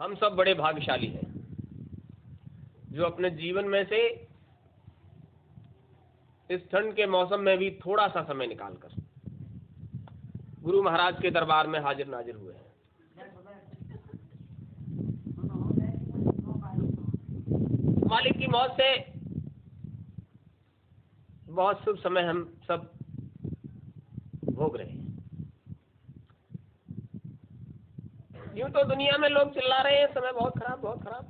हम सब बड़े भाग्यशाली हैं जो अपने जीवन में से इस ठंड के मौसम में भी थोड़ा सा समय निकालकर गुरु महाराज के दरबार में हाजिर नाजिर हुए हैं। मालिक की मौत से बहुत शुभ समय हम सब भोग रहे हैं। यूं तो दुनिया में लोग चिल्ला रहे हैं समय बहुत खराब बहुत खराब।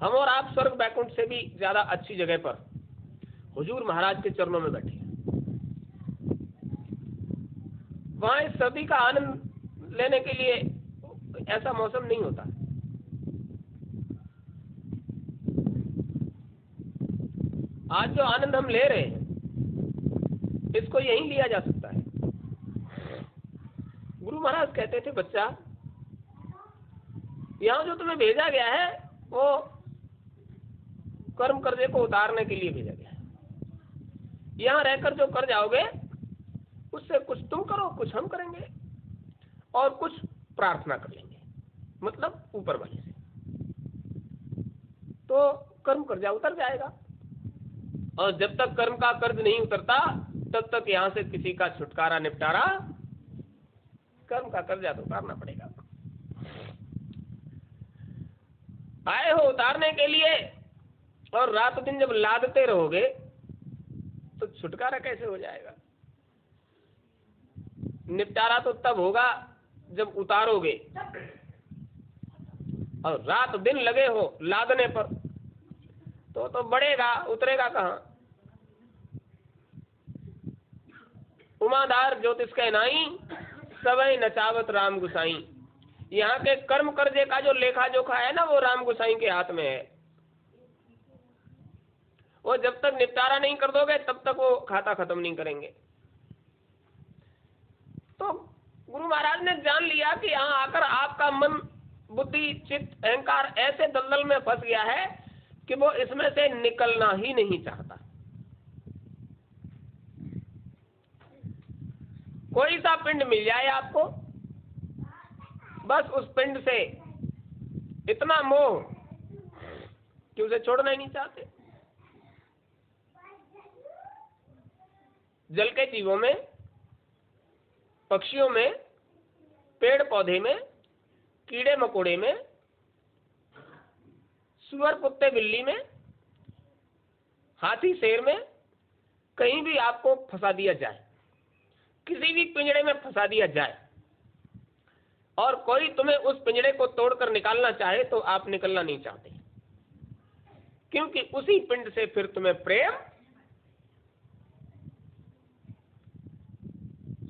हम और आप स्वर्ग बैकुंठ से भी ज्यादा अच्छी जगह पर हुजूर महाराज के चरणों में बैठे हैं। वहां इस सर्दी का आनंद लेने के लिए ऐसा मौसम नहीं होता। आज जो आनंद हम ले रहे हैं इसको यहीं लिया जा सकता है। गुरु महाराज कहते थे, बच्चा यहां जो तुम्हें भेजा गया है वो कर्म कर्जे को उतारने के लिए भेजा गया है। यहां रहकर जो कर जाओगे उससे कुछ तुम करो, कुछ हम करेंगे और कुछ प्रार्थना कर लेंगे, मतलब ऊपर वाले से। तो कर्म कर्जा उतर जाएगा और जब तक कर्म का कर्ज नहीं उतरता तब तक यहां से किसी का छुटकारा निपटारा, कर्म का कर्जा तो उतारना पड़ेगा। आए हो उतारने के लिए और रात दिन जब लादते रहोगे तो छुटकारा कैसे हो जाएगा? निपटारा तो तब होगा जब उतारोगे। और रात दिन लगे हो लादने पर तो बढ़ेगा, उतरेगा कहां? उमादार ज्योतिष के नाई सवै नचावत राम गुसाई। यहाँ के कर्म कर्जे का जो लेखा जोखा है ना वो राम गुसाई के हाथ में है। वो जब तक निपटारा नहीं कर दोगे तब तक वो खाता खत्म नहीं करेंगे। तो गुरु महाराज ने जान लिया कि यहाँ आकर आपका मन बुद्धि चित्त अहंकार ऐसे दलदल में फंस गया है कि वो इसमें से निकलना ही नहीं चाहता। कोई सा पिंड मिल जाए आपको, बस उस पिंड से इतना मोह कि उसे छोड़ना ही नहीं चाहते। जल के जीवों में, पक्षियों में, पेड़ पौधे में, कीड़े मकोड़े में, सुअर कुत्ते बिल्ली में, हाथी शेर में, कहीं भी आपको फंसा दिया जाए, किसी भी पिंजड़े में फंसा दिया जाए और कोई तुम्हें उस पिंजड़े को तोड़कर निकालना चाहे तो आप निकलना नहीं चाहते, क्योंकि उसी पिंड से फिर तुम्हें प्रेम।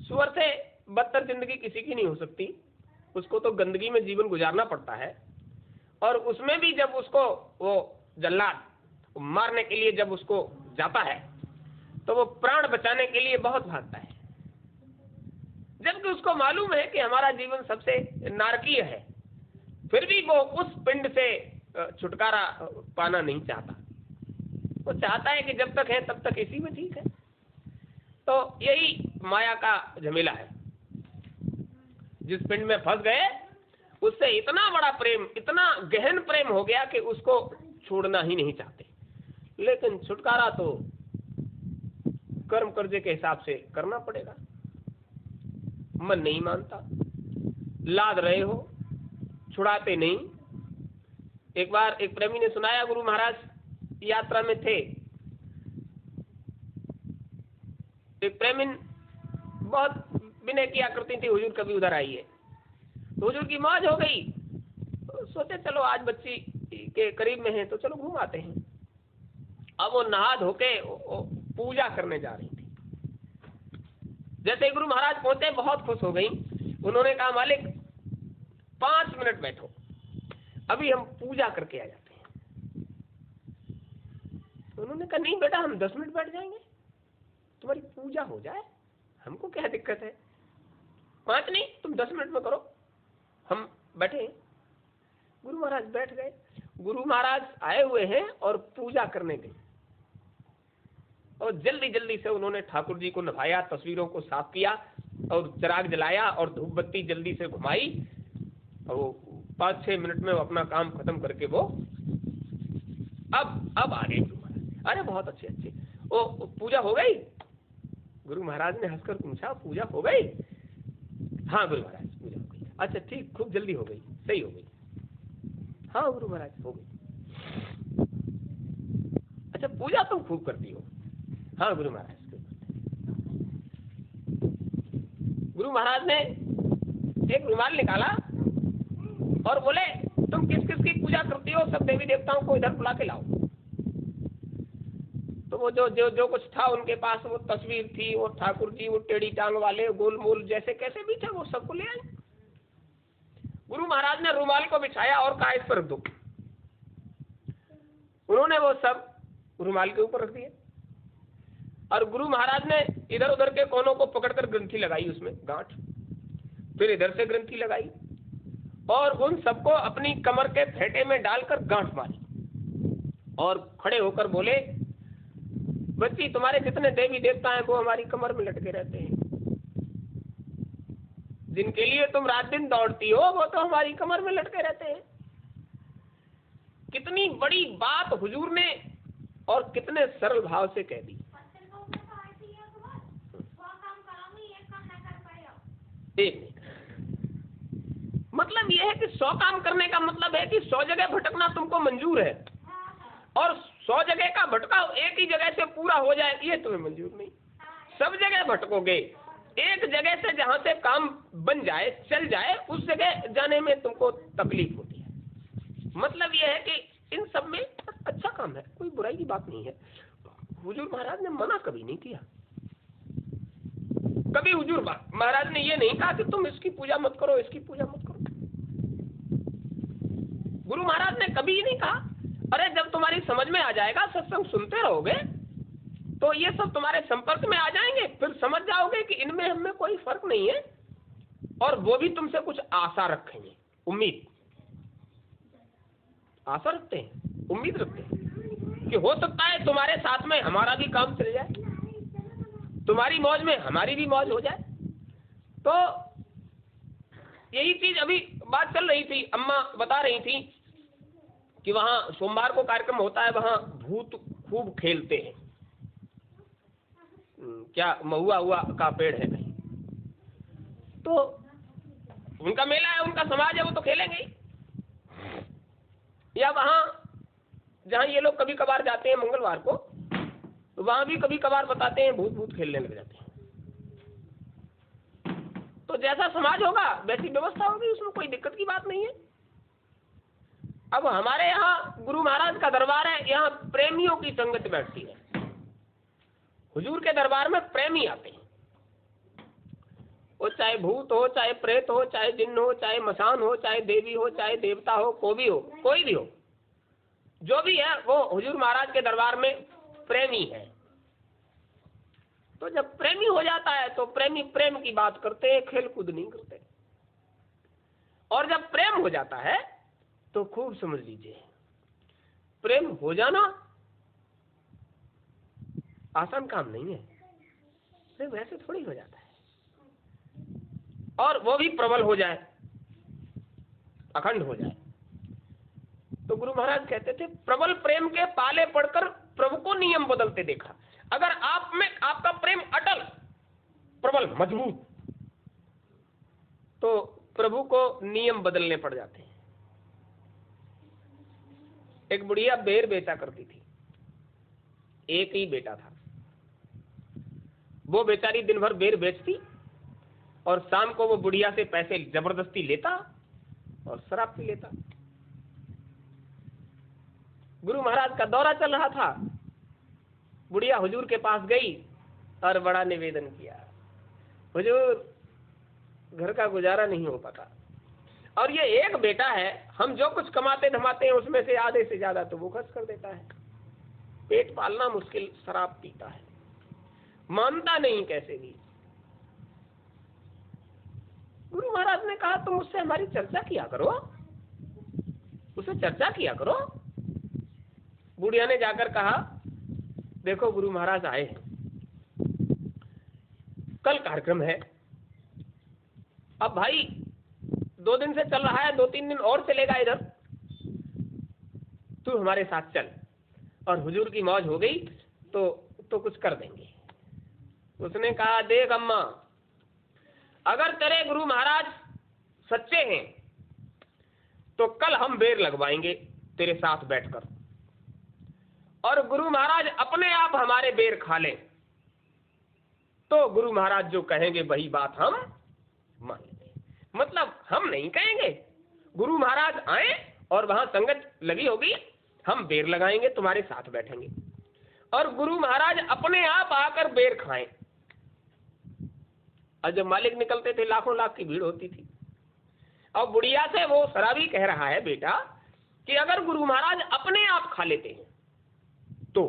सुअर से बदतर जिंदगी किसी की नहीं हो सकती, उसको तो गंदगी में जीवन गुजारना पड़ता है। और उसमें भी जब उसको वो जल्लाद मारने के लिए जब उसको जाता है तो वो प्राण बचाने के लिए बहुत भागता है, जबकि उसको मालूम है कि हमारा जीवन सबसे नारकीय है। फिर भी वो उस पिंड से छुटकारा पाना नहीं चाहता। वो चाहता है कि जब तक है तब तक इसी में ठीक है। तो यही माया का झमेला है। जिस पिंड में फंस गए उससे इतना बड़ा प्रेम, इतना गहन प्रेम हो गया कि उसको छोड़ना ही नहीं चाहते। लेकिन छुटकारा तो कर्म कर्जे के हिसाब से करना पड़ेगा। मन नहीं मानता, लाद रहे हो, छुड़ाते नहीं। एक बार एक प्रेमी ने सुनाया, गुरु महाराज यात्रा में थे, एक प्रेमिन बहुत विनय किया करती थी, हुजूर कभी उधर आइए। तो हुजूर की मौज हो गई, तो सोचे चलो आज बच्ची के करीब में है तो चलो घूम आते हैं। अब वो नहा धोके पूजा करने जा रही थी। जैसे गुरु महाराज पहुंचे बहुत खुश हो गई। उन्होंने कहा, मालिक 5 मिनट बैठो, अभी हम पूजा करके आ जाते हैं। तो उन्होंने कहा, नहीं बेटा हम 10 मिनट बैठ जाएंगे, तुम्हारी पूजा हो जाए, हमको क्या दिक्कत है। 5 नहीं तुम 10 मिनट में करो, हम बैठे। गुरु महाराज बैठ गए। गुरु महाराज आए हुए हैं और पूजा करने गए और जल्दी जल्दी से उन्होंने ठाकुर जी को नभाया, तस्वीरों को साफ किया और चिराग जलाया और धूप बत्ती जल्दी से घुमाई और वो 5-6 मिनट में वो अपना काम खत्म करके वो अब आ गए गुरु महाराज। अरे बहुत अच्छे अच्छे, वो पूजा हो गई? गुरु महाराज ने हंसकर पूछा, पूजा हो गई? हाँ गुरु महाराज पूजा हो गई। अच्छा ठीक, खूब जल्दी हो गई, सही हो गई। हाँ गुरु महाराज हो गई। अच्छा पूजा तुम खूब करती हो? हाँ गुरु महाराज। गुरु महाराज ने एक रुमाल निकाला और बोले तुम किस किस की पूजा करती हो, सब देवी देवताओं को इधर बुला के लाओ। तो वो जो जो जो कुछ था उनके पास, वो तस्वीर थी, वो ठाकुर जी, वो टेढ़ी टांग वाले, गोल मोल जैसे कैसे भी थे, वो सबको ले आए। गुरु महाराज ने रुमाल को बिछाया और कहा इस पर रख दो। उन्होंने वो सब रुमाल के ऊपर रख दिया और गुरु महाराज ने इधर उधर के कोनों को पकड़कर ग्रंथि लगाई, उसमें गांठ, फिर इधर से ग्रंथि लगाई और उन सबको अपनी कमर के फेंटे में डालकर गांठ मारी और खड़े होकर बोले बच्ची तुम्हारे जितने देवी देवता हैं वो हमारी कमर में लटके रहते हैं, जिनके लिए तुम रात दिन दौड़ती हो वो तो हमारी कमर में लटके रहते हैं। कितनी बड़ी बात हुजूर ने और कितने सरल भाव से कह दी। मतलब यह है कि 100 काम करने का मतलब है कि 100 जगह भटकना तुमको मंजूर है और 100 जगह का भटकाव एक ही जगह से पूरा हो जाए ये तुम्हें मंजूर नहीं। सब जगह भटकोगे, एक जगह से जहां से काम बन जाए, चल जाए, उस जगह जाने में तुमको तकलीफ होती है। मतलब यह है कि इन सब में अच्छा काम है, कोई बुराई की बात नहीं है। हुजूर महाराज ने मना कभी नहीं किया। कभी हुजूर महाराज ने ये नहीं कहा कि तुम इसकी पूजा मत करो, इसकी पूजा मत करो। गुरु महाराज ने कभी ही नहीं कहा अरे जब तुम्हारी समझ में आ जाएगा, सत्संग सुनते रहोगे तो ये सब तुम्हारे संपर्क में आ जाएंगे, फिर समझ जाओगे कि इनमें हमें कोई फर्क नहीं है और वो भी तुमसे कुछ आशा रखेंगे, उम्मीद, आशा रखते हैं, उम्मीद रखते हैं कि हो सकता है तुम्हारे साथ में हमारा भी काम चल जाए, तुम्हारी मौज में हमारी भी मौज हो जाए। तो यही चीज अभी बात चल रही थी, अम्मा बता रही थी कि वहां सोमवार को कार्यक्रम होता है, वहां भूत खूब खेलते हैं। क्या महुआ हुआ का पेड़ है कहीं, तो उनका मेला है, उनका समाज है, वो तो खेलेंगे ही। या वहां जहां ये लोग कभी कभार जाते हैं मंगलवार को, तो वहां भी कभी कभार बताते हैं भूत भूत खेलने लग जाते हैं। तो जैसा समाज होगा वैसी व्यवस्था होगी, उसमें कोई दिक्कत की बात नहीं है। अब हमारे यहाँ गुरु महाराज का दरबार है, यहाँ प्रेमियों की संगत बैठती है। हुजूर के दरबार में प्रेमी आते हैं, वो चाहे भूत हो, चाहे प्रेत हो, चाहे जिन्न हो, चाहे मसान हो, चाहे देवी हो, चाहे देवता हो, कोई भी हो, जो भी है वो हुजूर महाराज के दरबार में प्रेमी है। तो जब प्रेमी हो जाता है तो प्रेमी प्रेम की बात करते हैं, खेल कूद नहीं करते। और जब प्रेम हो जाता है तो खूब समझ लीजिए, प्रेम हो जाना आसान काम नहीं है, प्रेम वैसे थोड़ी हो जाता है। और वो भी प्रबल हो जाए, अखंड हो जाए। तो गुरु महाराज कहते थे प्रबल प्रेम के पाले पड़कर प्रभु को नियम बदलते देखा। अगर आप में आपका प्रेम अटल, प्रबल, मजबूत, तो प्रभु को नियम बदलने पड़ जाते हैं। एक बुढ़िया बेर बेचा करती थी, एक ही बेटा था। वो बेचारी दिन भर बेर बेचती और शाम को वो बुढ़िया से पैसे जबरदस्ती लेता और शराब पी लेता। गुरु महाराज का दौरा चल रहा था, बुढ़िया हुजूर के पास गई और बड़ा निवेदन किया, हुजूर घर का गुजारा नहीं हो पाता और ये एक बेटा है, हम जो कुछ कमाते धमाते हैं उसमें से आधे से ज्यादा तो वो खर्च कर देता है, पेट पालना मुश्किल, शराब पीता है, मानता नहीं कैसे भी। गुरु महाराज ने कहा तुम उससे हमारी चर्चा किया करो, उससे चर्चा किया करो। बुढ़िया ने जाकर कहा देखो गुरु महाराज आए हैं, कल कार्यक्रम है, अब भाई 2 दिन से चल रहा है, 2-3 दिन और चलेगा इधर, तू हमारे साथ चल, और हुजूर की मौज हो गई तो कुछ कर देंगे। उसने कहा, देख अम्मा, अगर तेरे गुरु महाराज सच्चे हैं तो कल हम बेर लगवाएंगे तेरे साथ बैठकर, और गुरु महाराज अपने आप हमारे बेर खा लें तो गुरु महाराज जो कहेंगे वही बात हम मान लेंगे। मतलब हम नहीं कहेंगे, गुरु महाराज आए और वहां संगत लगी होगी, हम बेर लगाएंगे, तुम्हारे साथ बैठेंगे, और गुरु महाराज अपने आप आकर बेर खाएं। और जब मालिक निकलते थे लाखों लाख की भीड़ होती थी। और बुढ़िया से वो शराबी कह रहा है, बेटा कि अगर गुरु महाराज अपने आप खा लेते हैं तो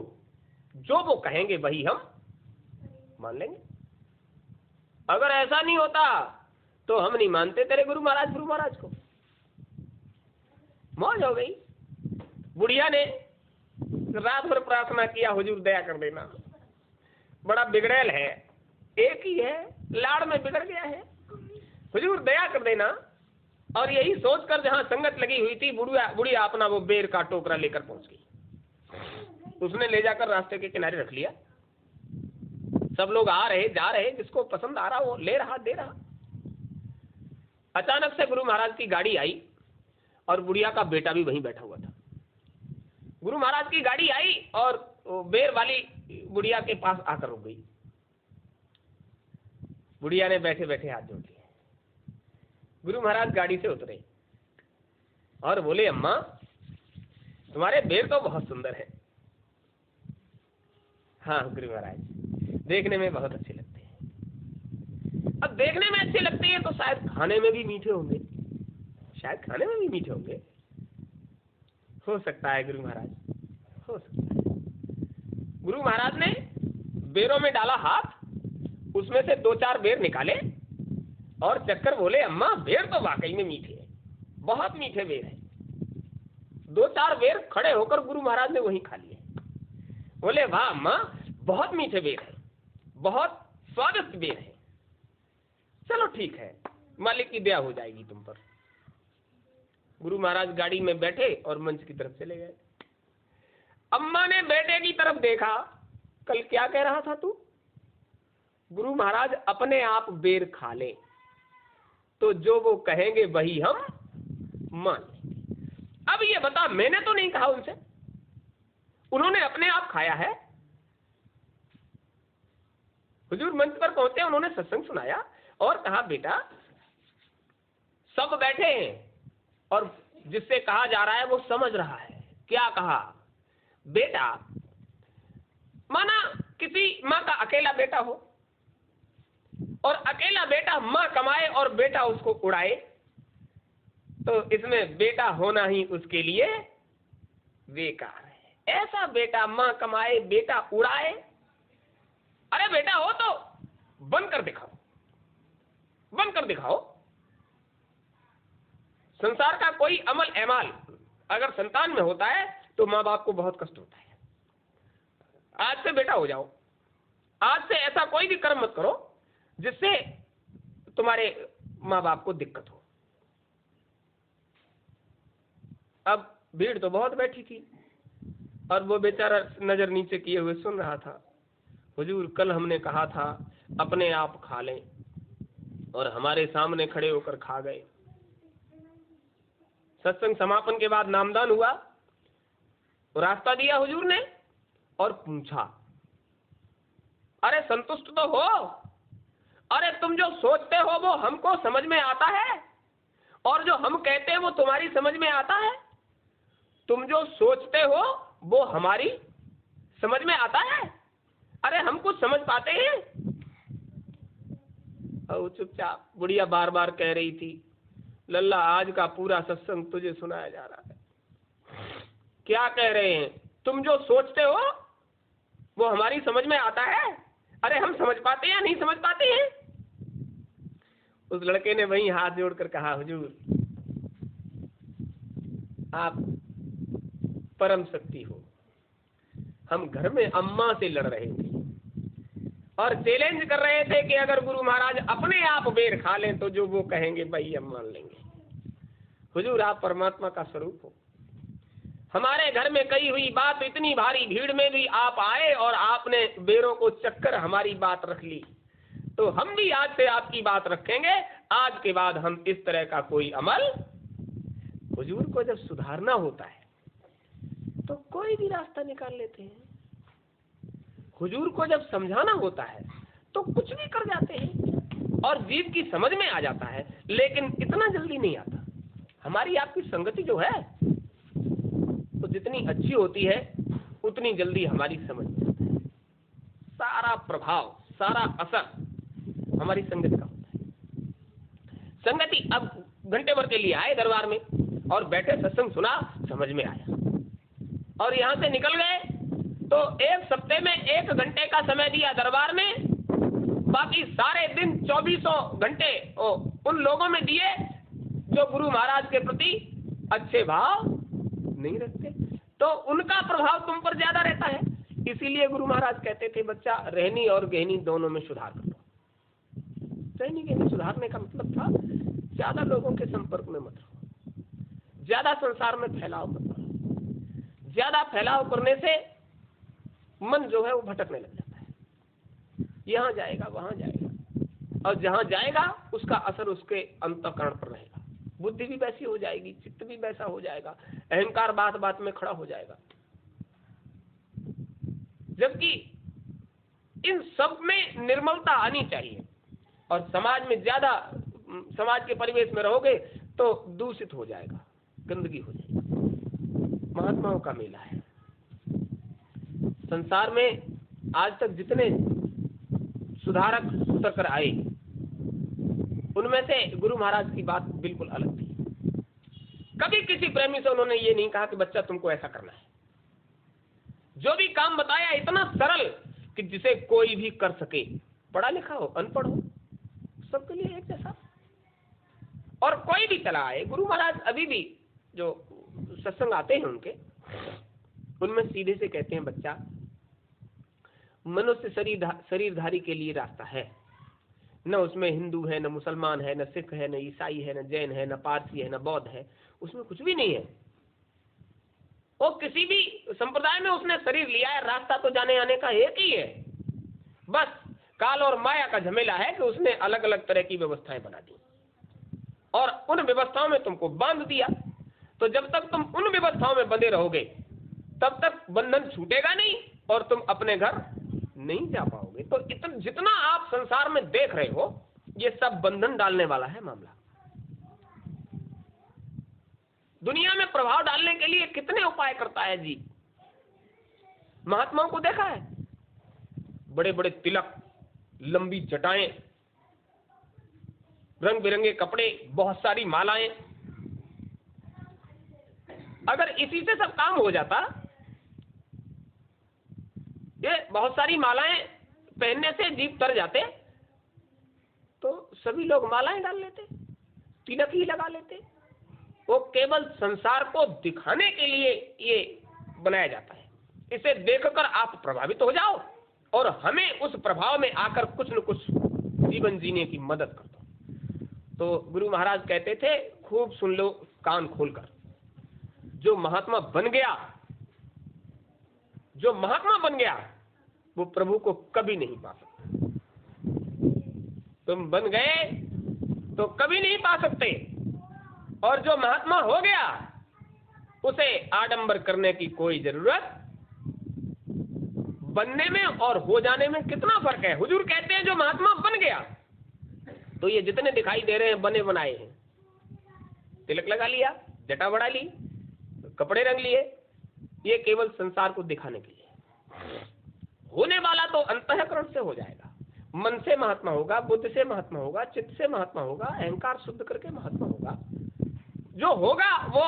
जो वो कहेंगे वही हम मान लेंगे, अगर ऐसा नहीं होता तो हम नहीं मानते तेरे गुरु महाराज को। मौज हो गई। बुढ़िया ने रात भर प्रार्थना किया, हुजूर दया कर देना, बड़ा बिगड़ैल है, एक ही है, लाड़ में बिगड़ गया है, हुजूर दया कर देना। और यही सोचकर जहां संगत लगी हुई थी, बुढ़िया अपना वो बेर का टोकरा लेकर पहुंच गई। उसने ले जाकर रास्ते के किनारे रख लिया। सब लोग आ रहे जा रहे, जिसको पसंद आ रहा वो ले रहा दे रहा। अचानक से गुरु महाराज की गाड़ी आई और बुढ़िया का बेटा भी वहीं बैठा हुआ था। गुरु महाराज की गाड़ी आई और बेर वाली बुढ़िया के पास आकर रुक गई। बुढ़िया ने बैठे बैठे हाथ जोड़ लिए। गुरु महाराज गाड़ी से उतरे और बोले, अम्मा तुम्हारे बेर तो बहुत सुंदर है। हाँ गुरु महाराज, देखने में बहुत अच्छे लगते हैं। अब देखने में अच्छे लगते हैं तो शायद खाने में भी मीठे होंगे, शायद खाने में भी मीठे होंगे। हो सकता है गुरु महाराज, हो सकता है। गुरु महाराज ने बेरों में डाला हाथ, उसमें से 2-4 बेर निकाले और चक्कर बोले, अम्मा बेर तो वाकई में मीठे हैं, बहुत मीठे बेर है। 2-4 बेर खड़े होकर गुरु महाराज ने वहीं खा लिए। बोले, वाह अम्मा, बहुत मीठे बेर है, बहुत स्वादिष्ट बेर है। चलो ठीक है, मालिक की दया हो जाएगी तुम पर। गुरु महाराज गाड़ी में बैठे और मंच की तरफ चले गए। अम्मा ने बेटे की तरफ देखा, कल क्या कह रहा था तू? गुरु महाराज अपने आप बेर खा ले तो जो वो कहेंगे वही हम मान लेंगे। अब ये बता, मैंने तो नहीं कहा उनसे, उन्होंने अपने आप खाया है। हुजूर मंच पर पहुंचे, उन्होंने सत्संग सुनाया और कहा, बेटा सब बैठे हैं और जिससे कहा जा रहा है वो समझ रहा है। क्या कहा? बेटा, माना किसी माँ का अकेला बेटा हो और अकेला बेटा माँ कमाए और बेटा उसको उड़ाए, तो इसमें बेटा होना ही उसके लिए बेकार है। ऐसा बेटा माँ कमाए बेटा उड़ाए, अरे बेटा हो तो बन कर दिखाओ, बन कर दिखाओ। संसार का कोई अमल एमाल अगर संतान में होता है तो माँ बाप को बहुत कष्ट होता है। आज से बेटा हो जाओ, आज से ऐसा कोई भी कर्म मत करो जिससे तुम्हारे माँ बाप को दिक्कत हो। अब भीड़ तो बहुत बैठी थी और वो बेचारा नजर नीचे किए हुए सुन रहा था। हुजूर कल हमने कहा था अपने आप खा लें और हमारे सामने खड़े होकर खा गए। सत्संग समापन के बाद नामदान हुआ, रास्ता दिया हुजूर ने और पूछा, अरे संतुष्ट तो हो? अरे तुम जो सोचते हो वो हमको समझ में आता है और जो हम कहते हैं वो तुम्हारी समझ में आता है? तुम जो सोचते हो वो हमारी समझ में आता है? अरे हम कुछ समझ पाते हैं? और चुपचाप बुढ़िया बार बार कह रही थी, लल्ला आज का पूरा सत्संग तुझे सुनाया जा रहा है। क्या कह रहे हैं? तुम जो सोचते हो वो हमारी समझ में आता है? अरे हम समझ पाते हैं या नहीं समझ पाते हैं? उस लड़के ने वहीं हाथ जोड़कर कहा, हुजूर आप परम शक्ति हो, हम घर में अम्मा से लड़ रहे थे और चैलेंज कर रहे थे कि अगर गुरु महाराज अपने आप बेर खा लें तो जो वो कहेंगे भाई हम मान लेंगे। हुजूर आप परमात्मा का स्वरूप हो, हमारे घर में कही हुई बात इतनी भारी भीड़ में भी आप आए और आपने बेरों को चक्कर हमारी बात रख ली, तो हम भी आज से आपकी बात रखेंगे, आज के बाद हम इस तरह का कोई अमल। हुजूर को जब सुधारना होता है तो कोई भी रास्ता निकाल लेते हैं, हुजूर को जब समझाना होता है तो कुछ भी कर जाते हैं और जीव की समझ में आ जाता है, लेकिन इतना जल्दी नहीं आता। हमारी आपकी संगति जो है तो जितनी अच्छी होती है उतनी जल्दी हमारी समझ में आता है। सारा प्रभाव, सारा असर हमारी संगति का होता है। संगति अब घंटे भर के लिए आए दरबार में और बैठे, सत्संग सुना, समझ में आया और यहाँ से निकल गए, तो एक सप्ते में 1 घंटे का समय दिया दरबार में, बाकी सारे दिन 24 घंटे उन लोगों में दिए जो गुरु महाराज के प्रति अच्छे भाव नहीं रखते, तो उनका प्रभाव तुम पर ज्यादा रहता है। इसीलिए गुरु महाराज कहते थे बच्चा रहनी और गहनी दोनों में सुधार कर लो। रहनी गहनी सुधारने का मतलब था ज्यादा लोगों के संपर्क में मत रहो, ज्यादा संसार में फैलाव मत करो। ज्यादा फैलाव करने से मन जो है वो भटकने लग जाता है, यहाँ जाएगा वहां जाएगा, और जहां जाएगा उसका असर उसके अंतःकरण पर रहेगा। बुद्धि भी वैसी हो जाएगी, चित्त भी वैसा हो जाएगा, अहंकार बात बात में खड़ा हो जाएगा। जबकि इन सब में निर्मलता आनी चाहिए, और समाज में ज्यादा, समाज के परिवेश में रहोगे तो दूषित हो जाएगा, गंदगी हो जाएगी। महात्माओं का मेला है। संसार में आज तक जितने सुधारक उतर कर आए उनमें से गुरु महाराज की बात बिल्कुल अलग थी। कभी किसी प्रेमी से उन्होंने ये नहीं कहा कि बच्चा तुमको ऐसा करना है। जो भी काम बताया इतना सरल कि जिसे कोई भी कर सके, पढ़ा लिखा हो अनपढ़ हो सबके लिए एक जैसा, और कोई भी चला आए। गुरु महाराज अभी भी जो सत्संग आते हैं उनके, उनमें सीधे से कहते हैं बच्चा मनुष्य शरीरधारी के लिए रास्ता है, न उसमें हिंदू है, न मुसलमान है, न सिख है, न ईसाई है, न जैन है, न पारसी है, न बौद्ध है, उसमें कुछ भी नहीं है। वो किसी भी संप्रदाय में उसने शरीर लिया है, रास्ता तो जाने आने का एक ही है। बस काल और माया का झमेला है कि उसने अलग अलग तरह की व्यवस्थाएं बना दी और उन व्यवस्थाओं में तुमको बांध दिया। तो जब तक तुम उन व्यवस्थाओं में बंधे रहोगे तब तक बंधन छूटेगा नहीं और तुम अपने घर नहीं जा पाओगे। तो जितना आप संसार में देख रहे हो ये सब बंधन डालने वाला है मामला। दुनिया में प्रभाव डालने के लिए कितने उपाय करता है जी। महात्माओं को देखा है, बड़े बड़े तिलक, लंबी जटाएं, रंग बिरंगे कपड़े, बहुत सारी मालाएं। अगर इसी से सब काम हो जाता, ये बहुत सारी मालाएं पहनने से जीव तर जाते तो सभी लोग मालाएं डाल लेते, तिलक ही लगा लेते। वो केवल संसार को दिखाने के लिए ये बनाया जाता है। इसे देखकर आप प्रभावित हो जाओ और हमें उस प्रभाव में आकर कुछ न कुछ जीवन जीने की मदद कर दो। तो गुरु महाराज कहते थे खूब सुन लो कान खोलकर, जो महात्मा बन गया, जो महात्मा बन गया वो प्रभु को कभी नहीं पा सकता। तुम बन गए तो कभी नहीं पा सकते, और जो महात्मा हो गया उसे आडंबर करने की कोई जरूरत। बनने में और हो जाने में कितना फर्क है। हुजूर कहते हैं जो महात्मा बन गया, तो ये जितने दिखाई दे रहे हैं बने बनाए हैं, तिलक लगा लिया, जटा बढ़ा ली, कपड़े रंग लिए, ये केवल संसार को दिखाने के लिए। होने वाला तो अंतःकरण से हो जाएगा। मन से महात्मा होगा, बुद्ध से महात्मा होगा, चित्त से महात्मा होगा, अहंकार शुद्ध करके महात्मा होगा। जो होगा वो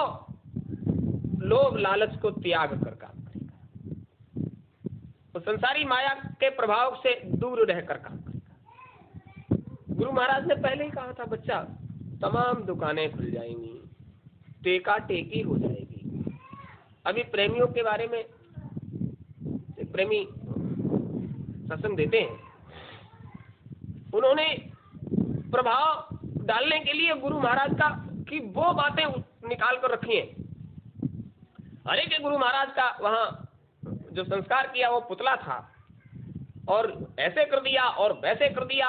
लोभ लालच को त्याग कर काम करेगा, तो संसारी माया के प्रभाव से दूर रहकर काम करेगा। गुरु महाराज ने पहले ही कहा था बच्चा तमाम दुकानें खुल जाएंगी, टेका टेकी हो जाएगी। अभी प्रेमियों के बारे में प्रेमी सत्संग देते हैं, उन्होंने प्रभाव डालने के लिए गुरु महाराज का की वो बातें निकाल कर रखी हैं। अरे के गुरु महाराज का वहां जो संस्कार किया वो पुतला था, और ऐसे कर दिया और वैसे कर दिया,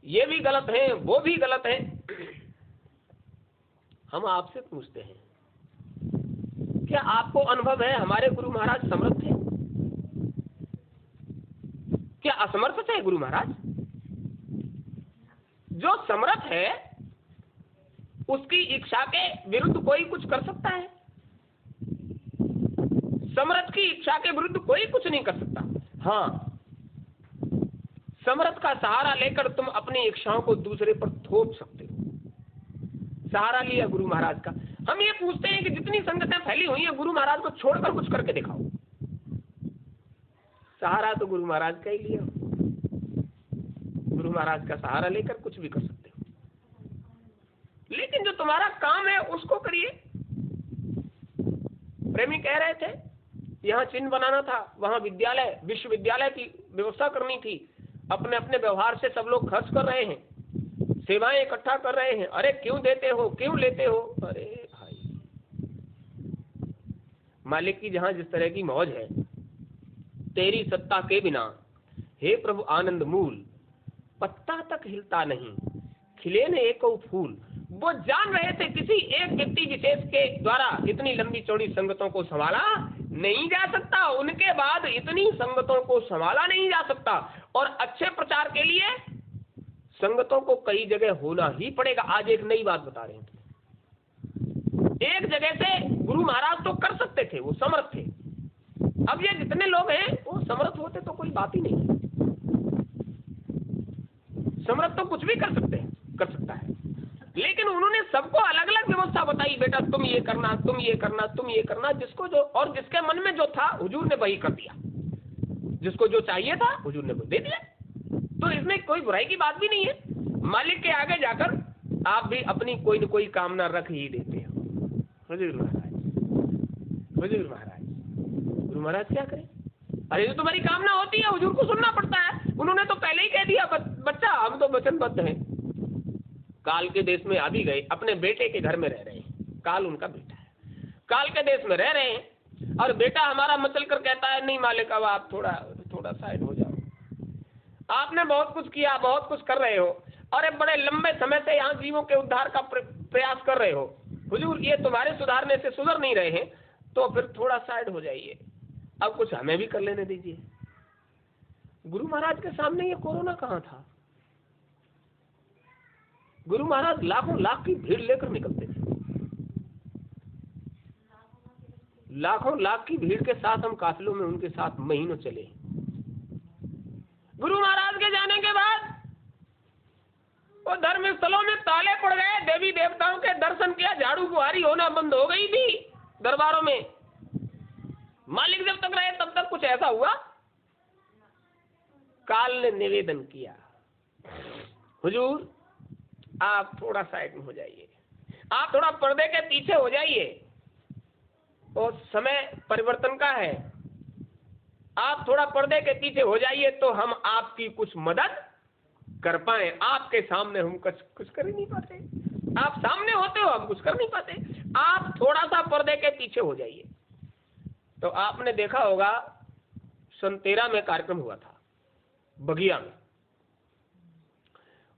ये भी गलत है वो भी गलत है। हम आपसे पूछते हैं, क्या आपको अनुभव है हमारे गुरु महाराज समर्थ थे? क्या असमर्थ थे गुरु महाराज? जो समर्थ है उसकी इच्छा के विरुद्ध कोई कुछ कर सकता है? समर्थ की इच्छा के विरुद्ध कोई कुछ नहीं कर सकता। हाँ, समर्थ का सहारा लेकर तुम अपनी इच्छाओं को दूसरे पर थोप सकते हो। सहारा लिया गुरु महाराज का। हम ये पूछते हैं कि जितनी संगतें फैली हुई है, गुरु महाराज को छोड़कर कुछ करके दिखाओ। सहारा तो गुरु महाराज का ही लिया। गुरु महाराज का सहारा लेकर कुछ भी कर सकते हो, लेकिन जो तुम्हारा काम है उसको करिए। प्रेमी कह रहे थे यहाँ चिन्ह बनाना था, वहां विद्यालय विश्वविद्यालय की व्यवस्था करनी थी। अपने अपने व्यवहार से सब लोग खर्च कर रहे हैं, सेवाएं इकट्ठा कर रहे हैं। अरे क्यों देते हो, क्यों लेते हो? अरे भाई, मालिक की जहां जिस तरह की मौज है, तेरी सत्ता के बिना हे प्रभु आनंद मूल, पत्ता तक हिलता नहीं, खिले न एको फूल। वो जान रहे थे किसी एक व्यक्ति विशेष के द्वारा इतनी लंबी चौड़ी संगतों को संभाला नहीं जा सकता, उनके बाद इतनी संगतों को संभाला नहीं जा सकता। और अच्छे प्रचार के लिए संगतों को कई जगह होना ही पड़ेगा। आज एक नई बात बता रहे हैं, एक जगह से गुरु महाराज तो कर सकते थे, वो समर्थ थे। अब ये जितने लोग हैं वो समर्थ होते तो कोई बात ही नहीं। समर्थ तो कुछ भी कर सकता है, लेकिन उन्होंने सबको अलग अलग व्यवस्था बताई। बेटा तुम ये करना, तुम ये करना, तुम ये करना। जिसको जो और जिसके मन में जो था हुजूर ने वही कर दिया, जिसको जो चाहिए था हुजूर ने वो दे दिया। तो इसमें कोई बुराई की बात भी नहीं है। मालिक के आगे जाकर आप भी अपनी कोई न कोई कामना रख ही देते हो। हुजूर महाराज, हुजूर महाराज, गुरु महाराज क्या करें? अरे जो तुम्हारी कामना होती है हुजूर को सुनना पड़ता है। उन्होंने तो पहले ही कह दिया, बच्चा हम तो वचनबद्ध हैं। काल के देश में आ भी गए, अपने बेटे के घर में रह रहे हैं। काल उनका बेटा है, काल के देश में रह रहे हैं, और बेटा हमारा मचल कर कहता है नहीं मालिक अब आप थोड़ा साइड हो जाओ। आपने बहुत कुछ किया, बहुत कुछ कर रहे हो, और एक बड़े लंबे समय से यहाँ जीवों के उद्धार का प्रयास कर रहे हो। हुजूर ये तुम्हारे सुधारने से सुधर नहीं रहे हैं, तो फिर थोड़ा साइड हो जाइए, अब कुछ हमें भी कर लेने दीजिए। गुरु महाराज के सामने ये कोरोना कहाँ था? गुरु महाराज लाखों लाख की भीड़ लेकर निकलते थे। लाखों लाख की भीड़ के साथ हम काफिलों में उनके साथ महीनों चले। गुरु महाराज के जाने के बाद वो धर्म स्थलों में ताले पड़ गए, देवी देवताओं के दर्शन किया, झाड़ू बुहारी होना बंद हो गई थी दरबारों में। मालिक जब तक रहे तब तक कुछ ऐसा हुआ। काल ने निवेदन किया, हुजूर आप थोड़ा साइड में हो जाइए, आप थोड़ा पर्दे के पीछे हो जाइए, और समय परिवर्तन का है, आप थोड़ा पर्दे के पीछे हो जाइए तो हम आपकी कुछ मदद कर पाए। आपके सामने हम कुछ कर ही नहीं पाते, आप सामने होते हो हम कुछ कर नहीं पाते, आप थोड़ा सा पर्दे के पीछे हो जाइए। तो आपने देखा होगा सन 13 में कार्यक्रम हुआ था बगिया में,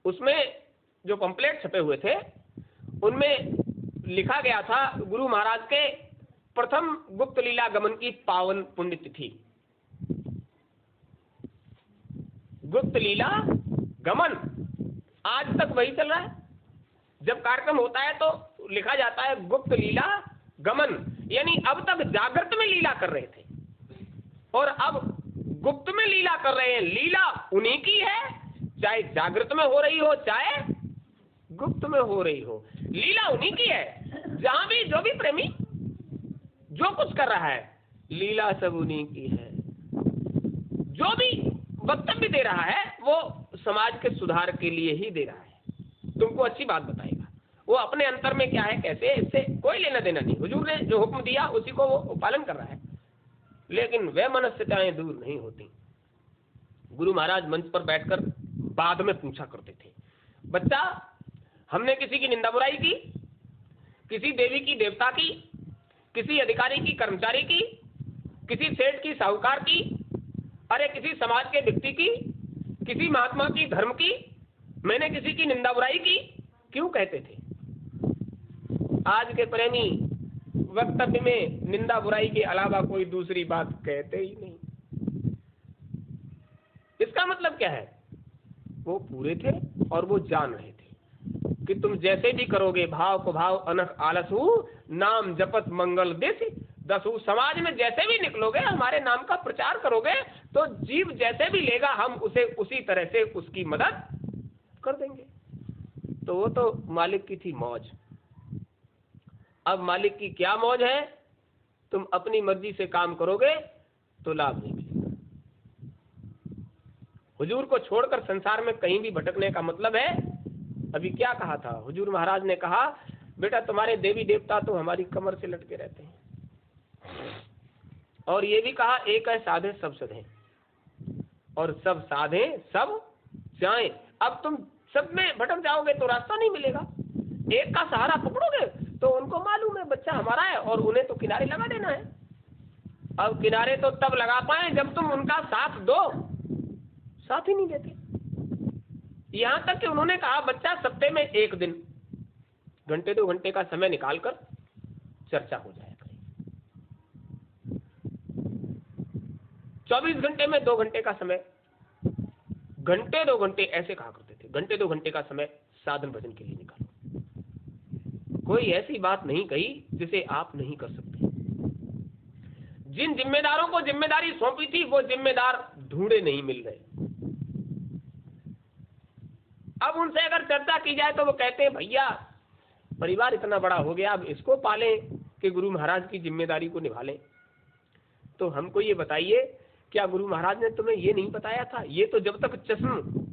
उसमें जो पंपलेट छपे हुए थे उनमें लिखा गया था गुरु महाराज के प्रथम गुप्त लीला गमन की पावन पुण्यतिथि। गुप्त लीला गमन आज तक वही चल रहा है। जब कार्यक्रम होता है तो लिखा जाता है गुप्त लीला गमन, यानी अब तक जागृत में लीला कर रहे थे और अब गुप्त में लीला कर रहे हैं। लीला उन्हीं की है, चाहे जागृत में हो रही हो चाहे गुप्त में हो रही हो, लीला उन्हीं की है। जहां भी जो भी प्रेमी जो कुछ कर रहा है लीला सब उन्हीं की है। जो भी वक्तव्य दे रहा है वो समाज के सुधार के लिए ही दे रहा है, तुमको अच्छी बात बताएगा। वो अपने अंतर में क्या है कैसे, इससे कोई लेना देना नहीं। हुजूर ने जो हुक्म दिया उसी को वो पालन कर रहा है, लेकिन वह मनस्यताएं दूर नहीं होती। गुरु महाराज मंच पर बैठकर बाद में पूछा करते थे। बच्चा, हमने किसी की निंदा बुराई की, किसी देवी की देवता की, किसी अधिकारी की कर्मचारी की, किसी सेठ की साहूकार की, अरे किसी समाज के व्यक्ति की, किसी महात्मा की, धर्म की, मैंने किसी की निंदा बुराई की, क्यों कहते थे? आज के प्रेमी वक्तव्य में निंदा बुराई के अलावा कोई दूसरी बात कहते ही नहीं। इसका मतलब क्या है? वो पूरे थे और वो जान रहे थे कि तुम जैसे भी करोगे, भाव को भाव अनख आलसू, नाम जपत मंगल देसी दसू, समाज में जैसे भी निकलोगे, हमारे नाम का प्रचार करोगे, तो जीव जैसे भी लेगा हम उसे उसी तरह से उसकी मदद कर देंगे। तो वो तो मालिक की थी मौज। अब मालिक की क्या मौज है? तुम अपनी मर्जी से काम करोगे तो लाभ नहीं मिलेगा। हुजूर को छोड़कर संसार में कहीं भी भटकने का मतलब है, अभी क्या कहा था हुजूर महाराज ने? कहा, बेटा तुम्हारे देवी देवता तो हमारी कमर से लटके रहते हैं, और ये भी कहा, एक है साधे सब सधे, और सब साधे सब जाएं। अब तुम सब में भटक जाओगे तो रास्ता नहीं मिलेगा। एक का सहारा पकड़ोगे तो उनको मालूम है बच्चा हमारा है, और उन्हें तो किनारे लगा देना है। अब किनारे तो तब लगा पाए जब तुम उनका साथ दो, साथ ही नहीं देते। यहां तक कि उन्होंने कहा, बच्चा सप्ताह में एक दिन घंटे 2 घंटे का समय निकालकर चर्चा हो जाए करें। 24 घंटे में 2 घंटे का समय, घंटे 2 घंटे ऐसे कहा करते थे, घंटे 2 घंटे का समय साधन भजन के लिए निकालो। कोई ऐसी बात नहीं कही जिसे आप नहीं कर सकते। जिन जिम्मेदारों को जिम्मेदारी सौंपी थी वो जिम्मेदार ढूंढे नहीं मिल रहे। अब उनसे अगर चर्चा की जाए तो वो कहते हैं, भैया परिवार इतना बड़ा हो गया, अब इसको पालें कि गुरु महाराज की जिम्मेदारी को निभा लें। तो हमको ये बताइए, क्या गुरु महाराज ने तुम्हें ये नहीं बताया था? ये तो जब तक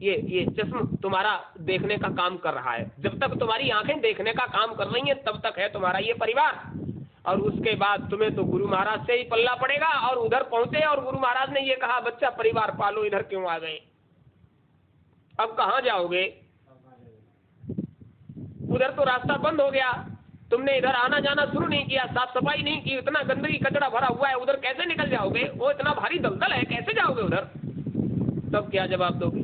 ये चश्म तुम्हारा देखने का काम कर रहा है, जब तक तुम्हारी आंखें देखने का काम कर रही हैं, तब तक है तुम्हारा ये परिवार, और उसके बाद तुम्हें तो गुरु महाराज से ही पल्ला पड़ेगा। और उधर पहुंचे और गुरु महाराज ने ये कहा, बच्चा परिवार पालो, इधर क्यों आ गए? अब कहाँ जाओगे? उधर तो रास्ता बंद हो गया, तुमने इधर आना जाना शुरू नहीं किया, साफ सफाई नहीं की, इतना गंदगी कचरा भरा हुआ है, उधर कैसे निकल जाओगे? वो इतना भारी दलदल है, कैसे जाओगे उधर? तब क्या जवाब दोगे?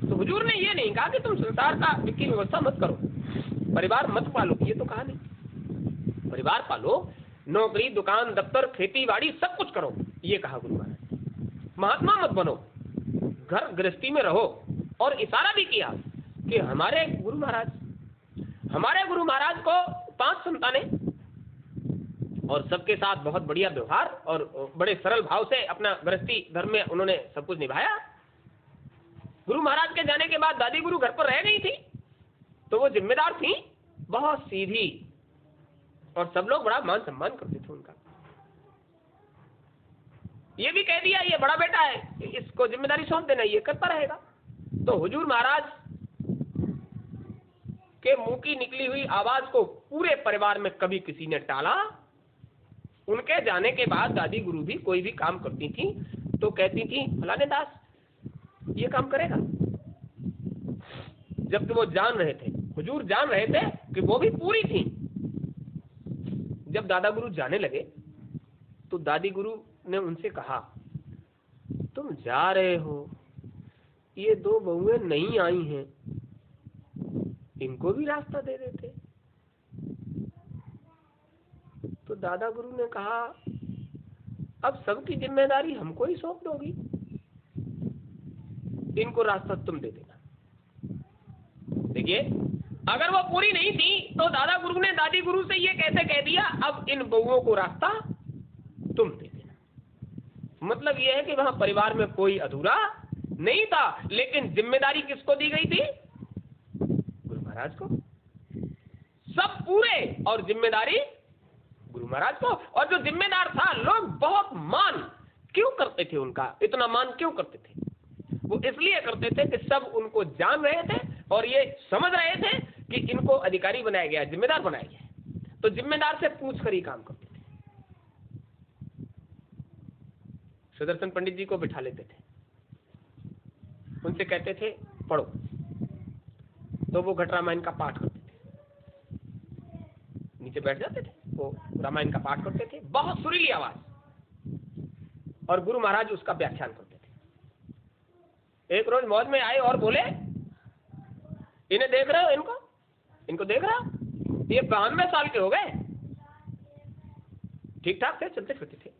तो हुजूर ने ये नहीं कहा कि तुम संसार का की व्यवस्था मत करो, परिवार मत पालो, ये तो कहा नहीं। परिवार पालो, नौकरी दुकान दफ्तर खेती बाड़ी सब कुछ करो, ये कहा गुरु महाराज। महात्मा मत बनो, घर गृहस्थी में रहो। और इशारा भी किया कि हमारे गुरु महाराज को 5 संतानें, और सबके साथ बहुत बढ़िया व्यवहार और बड़े सरल भाव से अपना गृहस्थी धर्म में उन्होंने सब कुछ निभाया। गुरु महाराज के जाने के बाद दादी गुरु घर पर रह गई थी, तो वो जिम्मेदार थी, बहुत सीधी, और सब लोग बड़ा मान सम्मान करते थे उनका। ये भी कह दिया, ये बड़ा बेटा है, इसको जिम्मेदारी सौंप देना, ये करता रहेगा। तो हुजूर महाराज के मुंह की निकली हुई आवाज को पूरे परिवार में कभी किसी ने टाला? उनके जाने के बाद दादी गुरु भी कोई भी काम करती थी तो कहती थी, फलाने दास ये काम करेगा। जबकि वो जान रहे थे, हुजूर जान रहे थे कि वो भी पूरी थी। जब दादा गुरु जाने लगे तो दादी गुरु ने उनसे कहा, तुम जा रहे हो, ये 2 बहुएं नहीं आई हैं, इनको भी रास्ता दे देते। तो दादा गुरु ने कहा, अब सबकी जिम्मेदारी हमको ही सौंप दोगी, इनको रास्ता तुम दे देना। देखिए, अगर वो पूरी नहीं थी तो दादा गुरु ने दादी गुरु से ये कैसे कह दिया, अब इन बहुओं को रास्ता तुम दे देना। मतलब ये है कि वहां परिवार में कोई अधूरा नहीं था, लेकिन जिम्मेदारी किसको दी गई थी? गुरु महाराज को। सब पूरे और जिम्मेदारी गुरु महाराज को। और जो जिम्मेदार था, लोग बहुत मान क्यों करते थे उनका? इतना मान क्यों करते थे? वो इसलिए करते थे कि सब उनको जान रहे थे और ये समझ रहे थे कि इनको अधिकारी बनाया गया, जिम्मेदार बनाया गया, तो जिम्मेदार से पूछ कर ही काम करते थे। सुदर्शन पंडित जी को बिठा लेते थे, उनसे कहते थे, पढ़ो। तो वो घट रामायण का पाठ करते थे, नीचे बैठ जाते थे, वो रामायण का पाठ करते थे, बहुत सुरीली आवाज, और गुरु महाराज उसका व्याख्यान करते थे। एक रोज मौज में आए और बोले, इन्हें देख रहे हो, इनको देख रहे हो, ये 92 साल के हो गए, ठीक ठाक थे, चलते फिरते थे,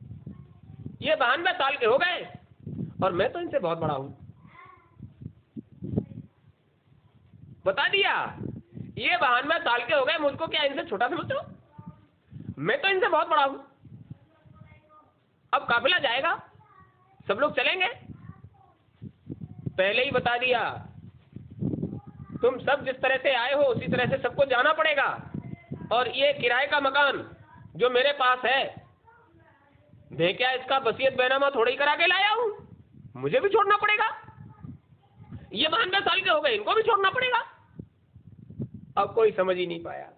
ये 92 साल के हो गए और मैं तो इनसे बहुत बड़ा हूं। बता दिया, ये 92 साल के हो गए, मुझको क्या इनसे छोटा समझते हो? मैं तो इनसे बहुत बड़ा हूं। अब काफिला जाएगा, सब लोग चलेंगे, पहले ही बता दिया, तुम सब जिस तरह से आए हो उसी तरह से सबको जाना पड़ेगा, और ये किराए का मकान जो मेरे पास है, मैं क्या इसका वसीयत बैनामा थोड़ा ही करा के लाया हूं, मुझे भी छोड़ना पड़ेगा। ये 92 साल के हो गए, इनको भी छोड़ना पड़ेगा। अब कोई समझ ही नहीं पाया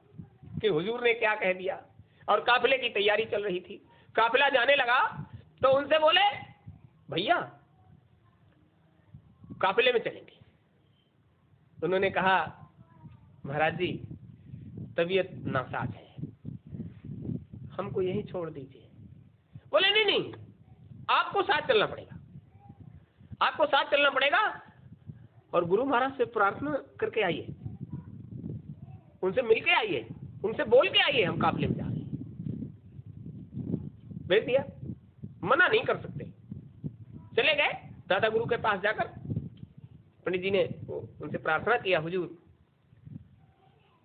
कि हुजूर ने क्या कह दिया, और काफिले की तैयारी चल रही थी। काफिला जाने लगा तो उनसे बोले, भैया काफिले में चलेंगे। उन्होंने कहा, महाराज जी तबीयत नासाज है, हमको यहीं छोड़ दीजिए। बोले नहीं नहीं, आपको साथ चलना पड़ेगा, आपको साथ चलना पड़ेगा, और गुरु महाराज से प्रार्थना करके आइए, उनसे मिल के आइए, उनसे बोल के आइए, हम काफिले में जा रहे हैं। भेज दिया, मना नहीं कर सकते। चले गए दादा गुरु के पास जाकर, पंडित जी ने उनसे प्रार्थना किया, हुजूर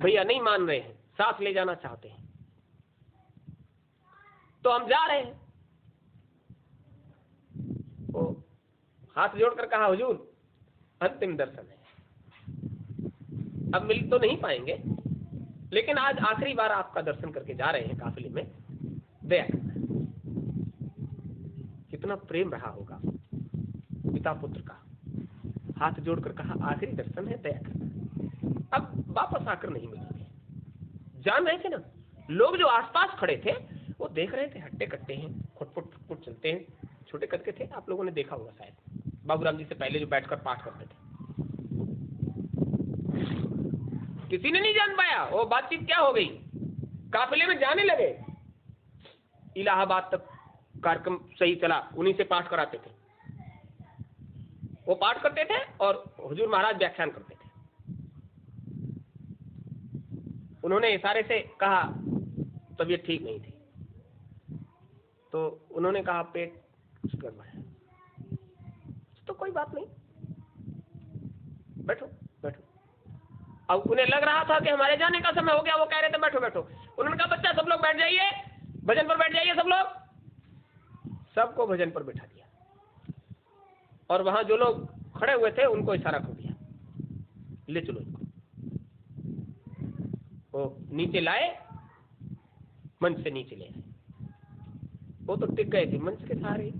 भैया नहीं मान रहे हैं, साथ ले जाना चाहते हैं, तो हम जा रहे हैं। वो हाथ जोड़कर कहा, हुजूर अंतिम दर्शन है, अब मिल तो नहीं पाएंगे, लेकिन आज आखिरी बार आपका दर्शन करके जा रहे हैं काफिले में, दया करना। कितना प्रेम रहा होगा पिता पुत्र का। हाथ जोड़कर कहा, आखिरी दर्शन है, दया करना, अब वापस आकर नहीं मिलेंगे। जान रहे थे ना, लोग जो आसपास खड़े थे वो देख रहे थे, हट्टे कट्टे हैं, खुटपुट खुटपुट चलते हैं, छोटे कद के थे, आप लोगों ने देखा होगा शायद, बाबूराम जी से पहले जो बैठकर पाठ करते थे। किसी ने नहीं जान पाया वो बातचीत क्या हो गई। काफिले में जाने लगे, इलाहाबाद तक कार्यक्रम सही चला, उन्हीं से पाठ कराते थे, वो पाठ करते थे और हुजूर महाराज व्याख्यान करते थे। उन्होंने इशारे से कहा, तबीयत ठीक नहीं थी, तो उन्होंने कहा पेट कुछ गड़बड़ है, तो कोई बात नहीं, बैठो बैठो। अब उन्हें लग रहा था कि हमारे जाने का समय हो गया, वो कह रहे थे बैठो बैठो। उन्होंने कहा, बच्चा सब लोग बैठ जाइए, भजन पर बैठ जाइए, सब लोग, सबको भजन पर बैठा दिया, और वहां जो लोग खड़े हुए थे उनको इशारा कर दिया, ले चलो इनको। वो नीचे लाए, मंच से नीचे ले आए। वो तो टिक गए थे मंच के सहारे,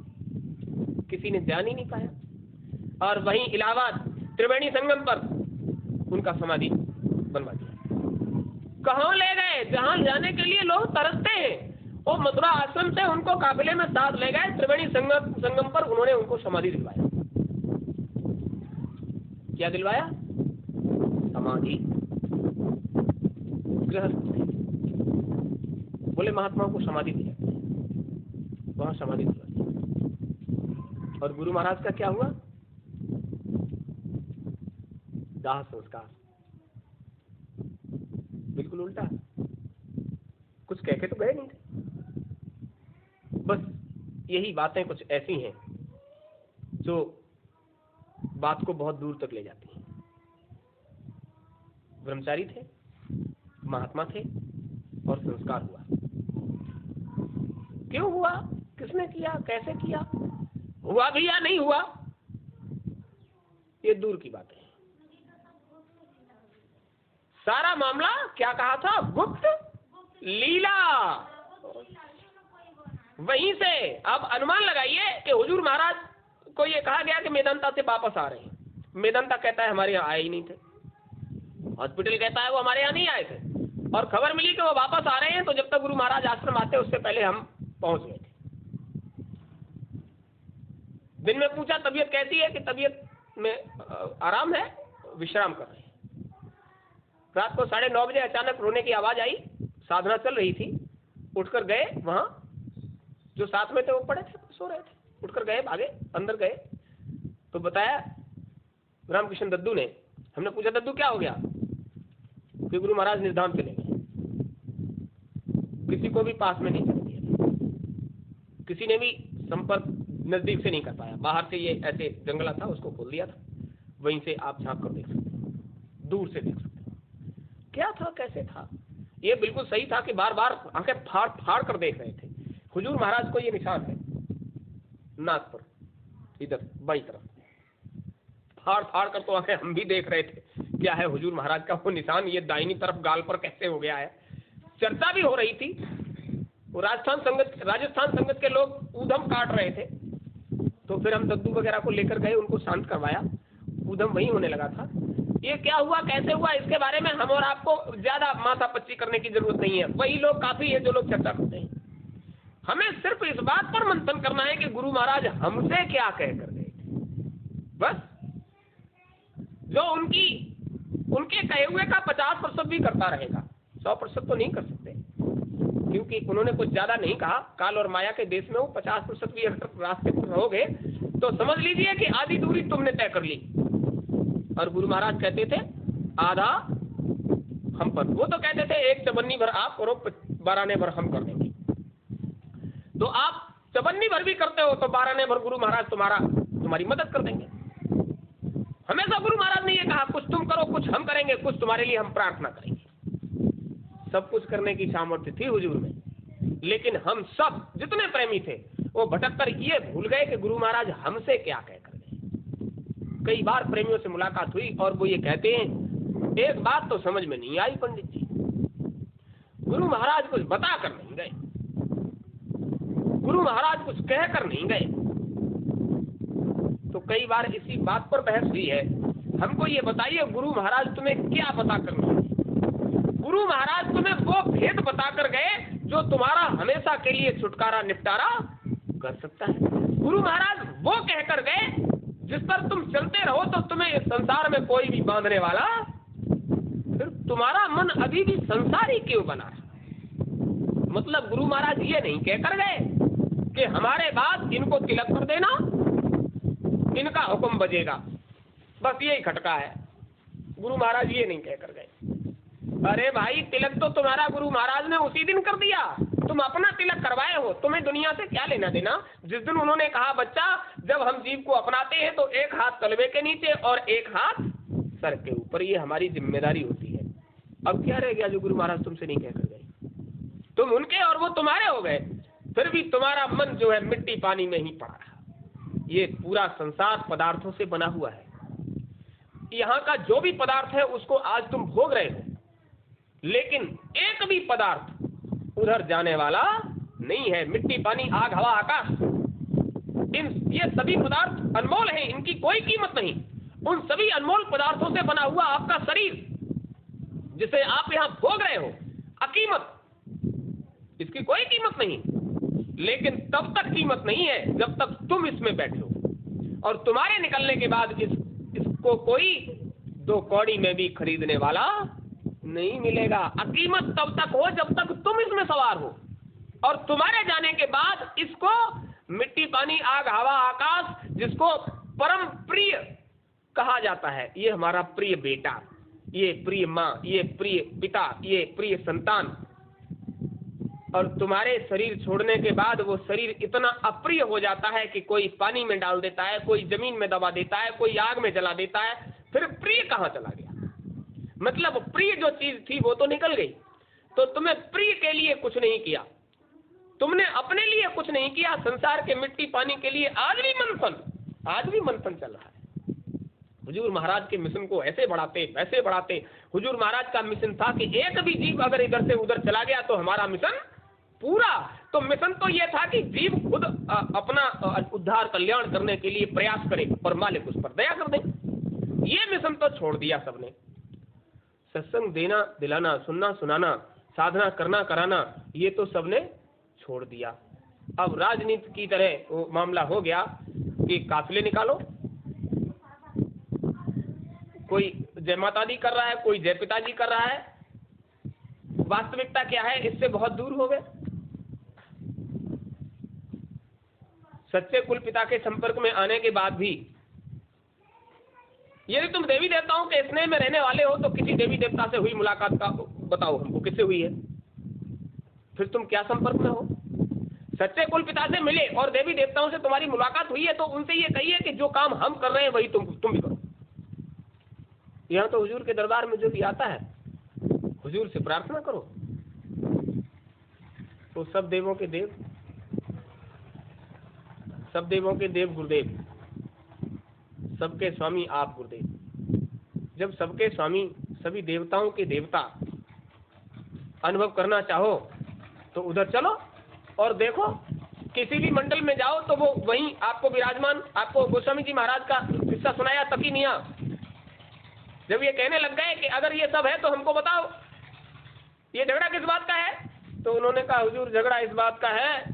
किसी ने जान ही नहीं पाया। और वहीं इलाहाबाद त्रिवेणी संगम पर उनका समाधि बनवा दिया। कहाँ ले गए, जहां जाने के लिए लोग तरसते हैं, वो मथुरा आश्रम से उनको काफिले में साथ ले गए, त्रिवेणी संगम पर उन्होंने उनको समाधि दिलवाया। क्या दिलवाया? समाधि। गृहस्थ थे, बोले महात्माओं को समाधि दिया, वहां समाधि दिलवा दी। और गुरु महाराज का क्या हुआ? दाह संस्कार, बिल्कुल उल्टा, कुछ कह के तो गए नहीं थे। बस यही बातें कुछ ऐसी हैं जो बात को बहुत दूर तक ले जाती हैं। ब्रह्मचारी थे, महात्मा थे, और संस्कार हुआ। क्यों हुआ, किसने किया, कैसे किया, हुआ भी या नहीं हुआ, ये दूर की बात है। सारा मामला क्या कहा था? गुप्त लीला। वहीं से अब अनुमान लगाइए कि हुजूर महाराज को ये कहा गया कि मेदांता से वापस आ रहे हैं। मेदांता कहता है हमारे यहाँ आए ही नहीं थे, हॉस्पिटल कहता है वो हमारे यहाँ नहीं आए थे, और खबर मिली कि वो वापस आ रहे हैं, तो जब तक गुरु महाराज आश्रम आते उससे पहले हम पहुंच गए थे। दिन में पूछा तबीयत कैसी है, कि तबीयत में आराम है, विश्राम कर रहे हैं। रात को 9:30 बजे अचानक रोने की आवाज आई, साधना चल रही थी, उठकर गए, वहां जो साथ में थे वो पड़े थे, सो रहे थे, उठकर गए, भागे, अंदर गए तो बताया रामकृष्ण दद्दू ने। हमने पूछा दद्दू क्या हो गया? कि गुरु महाराज निर्धाम चले गए, किसी को भी पास में नहीं चले दिया, किसी ने भी संपर्क नजदीक से नहीं कर पाया। बाहर से ये ऐसे जंगला था, उसको खोल दिया था, वहीं से आप झांक कर देख सकते हो, दूर से देख सकते हो क्या था, कैसे था। ये बिल्कुल सही था कि बार बार आंखें फाड़ फाड़ कर देख रहे थे। हुजूर महाराज को ये निशान है नाक पर, इधर बाई तरफ, फाड़ फाड़ कर तो आंखें हम भी देख रहे थे क्या है हुजूर महाराज का वो निशान, ये दाहिनी तरफ गाल पर कैसे हो गया है। चर्चा भी हो रही थी, वो राजस्थान संगत के लोग ऊधम काट रहे थे, तो फिर हम दद्दू वगैरह को लेकर गए, उनको शांत करवाया, ऊधम वही होने लगा था। ये क्या हुआ, कैसे हुआ, इसके बारे में हम और आपको ज्यादा माथापच्ची करने की जरूरत नहीं है, वही लोग काफी है जो लोग चर्चा करते हैं। हमें सिर्फ इस बात पर मंथन करना है कि गुरु महाराज हमसे क्या कह कर गए थे, बस। जो उनके कहे हुए का 50% भी करता रहेगा, 100% तो नहीं कर सकते, क्योंकि उन्होंने कुछ ज्यादा नहीं कहा। काल और माया के देश में वो 50% भी अगर रास्ते पर रहोगे तो समझ लीजिए कि आधी दूरी तुमने तय कर ली। और गुरु महाराज कहते थे आधा हम पर, वो तो कहते थे 1 चवन्नी भर आप करो, 12 आने भर हम कर देंगे। तो आप चवन्नी भर भी करते हो तो 12 आने भर गुरु महाराज तुम्हारी मदद कर देंगे। हमेशा गुरु महाराज ने ये कहा कुछ तुम करो, कुछ हम करेंगे, कुछ तुम्हारे लिए हम प्रार्थना करेंगे। सब कुछ करने की सामर्थ्य थी हुजूर में, लेकिन हम सब जितने प्रेमी थे वो भटक कर ये भूल गए कि गुरु महाराज हमसे क्या कह कर गए। कई बार प्रेमियों से मुलाकात हुई और वो ये कहते हैं एक बात तो समझ में नहीं आई पंडित जी, गुरु महाराज कुछ बता कर नहीं गए, गुरु महाराज कुछ कह कर नहीं गए। तो कई बार इसी बात पर बहस हुई है। हमको ये बताइए गुरु महाराज तुम्हें क्या बता कर नहीं गए? गुरु महाराज तुम्हें वो भेद बता कर गए जो तुम्हारा हमेशा के लिए छुटकारा निपटारा कर सकता है। गुरु महाराज वो कहकर गए जिस पर तुम चलते रहो तो तुम्हें इस संसार में कोई भी बांधने वाला, फिर तुम्हारा मन अभी भी संसारी क्यों बना रहा? मतलब गुरु महाराज ये नहीं कहकर गए कि हमारे बाद इनको तिलक कर देना, इनका हुक्म बजेगा, बस यही खटका है। गुरु महाराज ये नहीं कहकर गए। अरे भाई तिलक तो तुम्हारा गुरु महाराज ने उसी दिन कर दिया, तुम अपना तिलक करवाए हो, तुम्हें दुनिया से क्या लेना देना। जिस दिन उन्होंने कहा बच्चा जब हम जीव को अपनाते हैं तो एक हाथ तलवे के नीचे और एक हाथ सर के ऊपर, ये हमारी जिम्मेदारी होती है। अब क्या रह गया जो गुरु महाराज तुमसे नहीं कहकर गए? तुम उनके और वो तुम्हारे हो गए, फिर भी तुम्हारा मन जो है मिट्टी पानी में ही पड़ा रहा। ये पूरा संसार पदार्थों से बना हुआ है। यहाँ का जो भी पदार्थ है उसको आज तुम भोग रहे हो, लेकिन एक भी पदार्थ उधर जाने वाला नहीं है। मिट्टी पानी आग हवा आकाश, ये सभी पदार्थ अनमोल हैं, इनकी कोई कीमत नहीं। उन सभी अनमोल पदार्थों से बना हुआ आपका शरीर जिसे आप यहाँ भोग रहे हो, अकीमत, इसकी कोई कीमत नहीं। लेकिन तब तक कीमत नहीं है जब तक तुम इसमें बैठे हो, और तुम्हारे निकलने के बाद इसको कोई 2 कौड़ी में भी खरीदने वाला नहीं मिलेगा। अकीमत तब तक हो जब तक तुम इसमें सवार हो, और तुम्हारे जाने के बाद इसको मिट्टी पानी आग हवा आकाश, जिसको परम प्रिय कहा जाता है, ये हमारा प्रिय बेटा, ये प्रिय माँ, ये प्रिय पिता, ये प्रिय संतान, और तुम्हारे शरीर छोड़ने के बाद वो शरीर इतना अप्रिय हो जाता है कि कोई पानी में डाल देता है, कोई जमीन में दबा देता है, कोई आग में जला देता है। फिर प्रिय कहाँ चला गया? मतलब प्रिय जो चीज थी वो तो निकल गई। तो तुम्हें प्रिय के लिए कुछ नहीं किया, तुमने अपने लिए कुछ नहीं किया, संसार के मिट्टी पानी के लिए आज भी मंथन चल रहा है। हुजूर महाराज के मिशन को ऐसे बढ़ाते वैसे बढ़ाते। हुजूर महाराज का मिशन था कि एक भी जीव अगर इधर से उधर चला गया तो हमारा मिशन पूरा। तो मिशन तो यह था कि जीव खुद अपना उद्धार कल्याण करने के लिए प्रयास करे और मालिक उस पर दया कर दे। ये मिशन तो छोड़ दिया सबने। सत्संग देना दिलाना, सुनना सुनाना, साधना करना कराना, ये तो सबने छोड़ दिया। अब राजनीति की तरह वो मामला हो गया कि काफिले निकालो, कोई जय माता दी कर रहा है, कोई जय पिताजी कर रहा है। वास्तविकता क्या है, इससे बहुत दूर हो गए। सच्चे कुल पिता के संपर्क में आने के बाद भी यदि तुम देवी देवताओं के स्नेह में रहने वाले हो तो किसी देवी देवता से हुई मुलाकात का बताओ हमको, किससे हुई है? फिर तुम क्या संपर्क में हो? सच्चे कुल पिता से मिले और देवी देवताओं से तुम्हारी मुलाकात हुई है तो उनसे ये कहिए कि जो काम हम कर रहे हैं वही तुम भी करो। यहाँ तो हुजूर के दरबार में जो भी आता है हुजूर से प्रार्थना करो। तो सब देवों के देव, सब देवों के देव गुरुदेव, सबके स्वामी आप गुरुदेव। जब सबके स्वामी, सभी देवताओं के देवता अनुभव करना चाहो तो उधर चलो और देखो, किसी भी मंडल में जाओ तो वो वहीं आपको विराजमान। आपको गोस्वामी जी महाराज का किस्सा सुनाया, तकी मियां जब ये कहने लग गए कि अगर ये सब है तो हमको बताओ, ये झगड़ा किस बात का है? तो उन्होंने कहा हुजूर झगड़ा इस बात का है,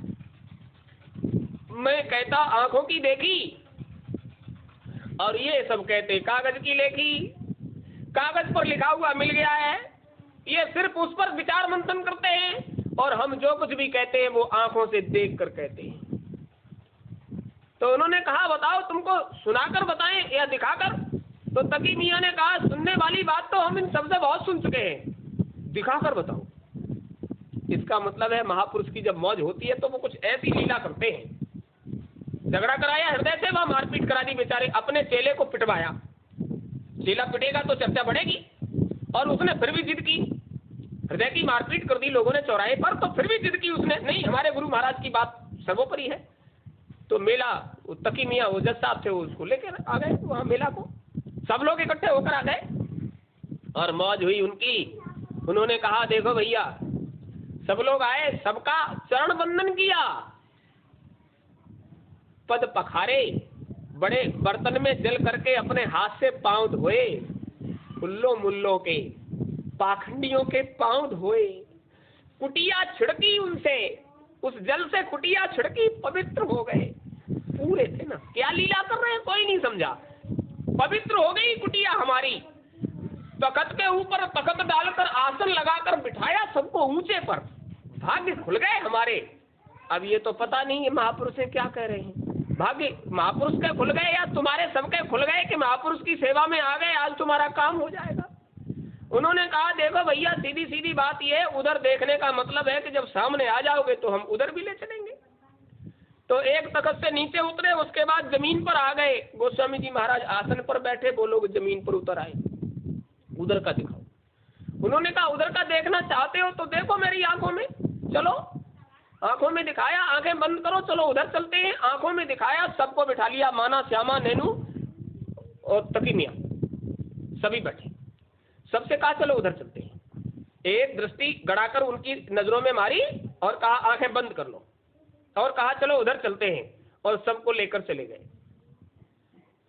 मैं कहता आंखों की देखी और ये सब कहते कागज की लेखी। कागज पर लिखा हुआ मिल गया है, ये सिर्फ उस पर विचार मंथन करते हैं और हम जो कुछ भी कहते हैं वो आंखों से देख कर कहते हैं। तो उन्होंने कहा बताओ तुमको सुनाकर बताएं या दिखाकर? तो तकी मियां ने कहा सुनने वाली बात तो हम इन सबसे बहुत सुन चुके हैं, दिखाकर बताओ। इसका मतलब है महापुरुष की जब मौज होती है तो वो कुछ ऐसी लीला करते हैं। झगड़ा कराया हृदय से, वह मारपीट करा दी, बेचारे अपने चेले को पिटवाया। चेला पिटेगा तो चर्चा बढ़ेगी और उसने फिर भी जिद की, हृदय की मारपीट कर दी लोगों ने चौराहे पर, तो फिर भी जिद की उसने, नहीं हमारे गुरु महाराज की बात सर्वोपरि है। तो मेला तकी मियां वो जज साहब थे, वो उसको लेकर आ गए वहां मेला को, सब लोग इकट्ठे होकर आ गए और मौज हुई उनकी। उन्होंने कहा देखो भैया, सब लोग आए, सबका चरण वंदन किया, पद पखारे, बड़े बर्तन में जल करके अपने हाथ से पांव धोए, उल्लो मुल्लो के पाखंडियों के पांव धोए, कुटिया छिड़की उनसे, उस जल से कुटिया छिड़की, पवित्र हो गए। पूरे थे ना, क्या लीला कर रहे हैं कोई नहीं समझा। पवित्र हो गई कुटिया हमारी, तखत के ऊपर तखत डालकर आसन लगाकर बिठाया सबको ऊंचे पर, भाग्य खुल गए हमारे। अब ये तो पता नहीं है महापुरुष क्या कह रहे हैं, भाग्य महापुरुष के खुल गए या तुम्हारे सबके खुल गए कि महापुरुष की सेवा में आ गए, आज तुम्हारा काम हो जाएगा। उन्होंने कहा देखो भैया सीधी सीधी बात ये है, उधर देखने का मतलब है कि जब सामने आ जाओगे तो हम उधर भी ले चलेंगे। तो एक तखत से नीचे उतरे, उसके बाद जमीन पर आ गए। गोस्वामी जी महाराज आसन पर बैठे, वो लोग जमीन पर उतर आए, उधर का दिखाओ। उन्होंने कहा उधर का देखना चाहते हो तो देखो मेरी आंखों में, चलो। आंखों में दिखाया, आंखें बंद करो, चलो उधर चलते हैं। आंखों में दिखाया, सबको बिठा लिया, माना, श्यामा, नैनू और तकी मियां, सभी बैठे। सबसे कहा चलो उधर चलते हैं। एक दृष्टि गड़ाकर उनकी नजरों में मारी और कहा आंखें बंद कर लो, और कहा चलो उधर चलते हैं, और सबको लेकर चले गए।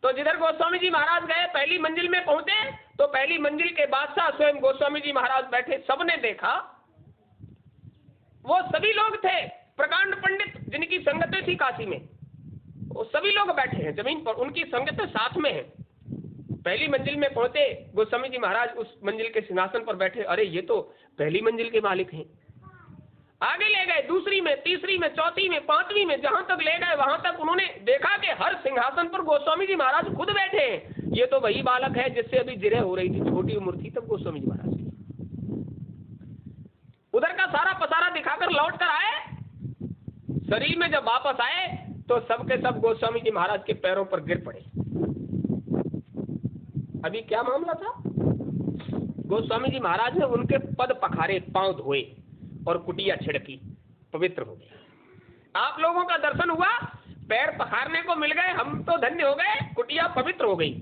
तो जिधर गोस्वामी जी महाराज गए, पहली मंजिल में पहुंचे तो पहली मंजिल के बादशाह स्वयं गोस्वामी जी महाराज बैठे। सबने देखा, वो सभी लोग थे, प्रकांड पंडित जिनकी संगतें थी काशी में, वो सभी लोग बैठे हैं जमीन पर, उनकी संगतें साथ में है। पहली मंजिल में पहुंचे, गोस्वामी जी महाराज उस मंजिल के सिंहासन पर बैठे। अरे ये तो पहली मंजिल के मालिक हैं। आगे ले गए, दूसरी में, तीसरी में, चौथी में, पांचवी में, जहां तक ले गए वहां तक उन्होंने देखा कि हर सिंहासन पर गोस्वामी जी महाराज खुद बैठे हैं। ये तो वही बालक है जिससे अभी जिरह हो रही थी, छोटी उम्र थी तब गोस्वामी जी महाराज की। उधर का सारा पसारा दिखाकर लौट कर आए। शरीर में जब वापस आए तो सबके सब गोस्वामी जी महाराज के पैरों पर गिर पड़े। अभी क्या मामला था? गोस्वामी जी महाराज ने उनके पद पखारे, पांव धोए और कुटिया छिड़की, पवित्र हो गए। आप लोगों का दर्शन हुआ, पैर पखारने को मिल गए, हम तो धन्य हो गए, कुटिया पवित्र हो गई।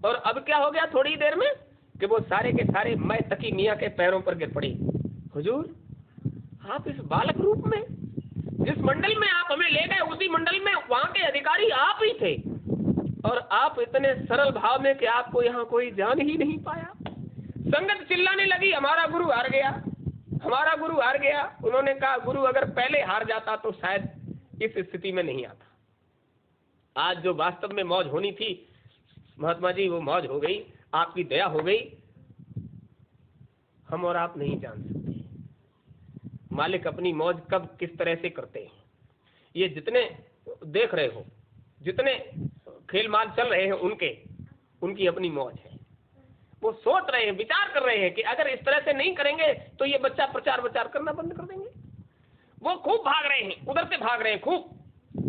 और अब क्या हो गया थोड़ी देर में कि वो सारे के सारे मैं तकी मियां के पैरों पर गिर पड़े। हुजूर आप इस बालक रूप में, जिस मंडल में आप हमें ले गए उसी मंडल में वहां के अधिकारी आप ही थे, और आप इतने सरल भाव में कि आपको यहाँ कोई जान ही नहीं पाया। संगत चिल्लाने लगी हमारा गुरु हार गया, हमारा गुरु हार गया। उन्होंने कहा गुरु अगर पहले हार जाता तो शायद इस स्थिति में नहीं आता। आज जो वास्तव में मौज होनी थी महात्मा जी, वो मौज हो गई। आपकी दया हो गई, हम और आप नहीं जान सकते मालिक अपनी मौज कब किस तरह से करते हैं। ये जितने देख रहे हो, जितने खेल माल चल रहे हैं उनकी अपनी मौज है। वो सोच रहे हैं, विचार कर रहे हैं कि अगर इस तरह से नहीं करेंगे तो ये बच्चा प्रचार विचार करना बंद कर देंगे। वो खूब भाग रहे हैं, उधर से भाग रहे हैं खूब,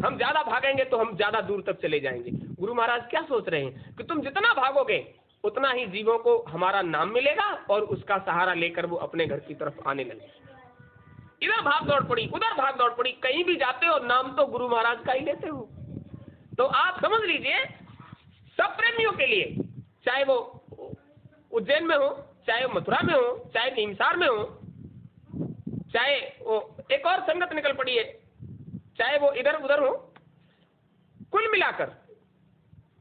हम ज्यादा भागेंगे तो हम ज्यादा दूर तक चले जाएंगे। गुरु महाराज क्या सोच रहे हैं कि तुम जितना भागोगे उतना ही जीवों को हमारा नाम मिलेगा और उसका सहारा लेकर वो अपने घर की तरफ आने लगे। इधर भाग दौड़ पड़ी, उधर भाग दौड़ पड़ी, कहीं भी जाते हो नाम तो गुरु महाराज का ही लेते हो। तो आप समझ लीजिए, सब प्रेमियों के लिए, चाहे वो उज्जैन में हो, चाहे वो मथुरा में हो, चाहे नीमसार में हो, चाहे वो एक और संगत निकल पड़ी है, चाहे वो इधर उधर हो, कुल मिलाकर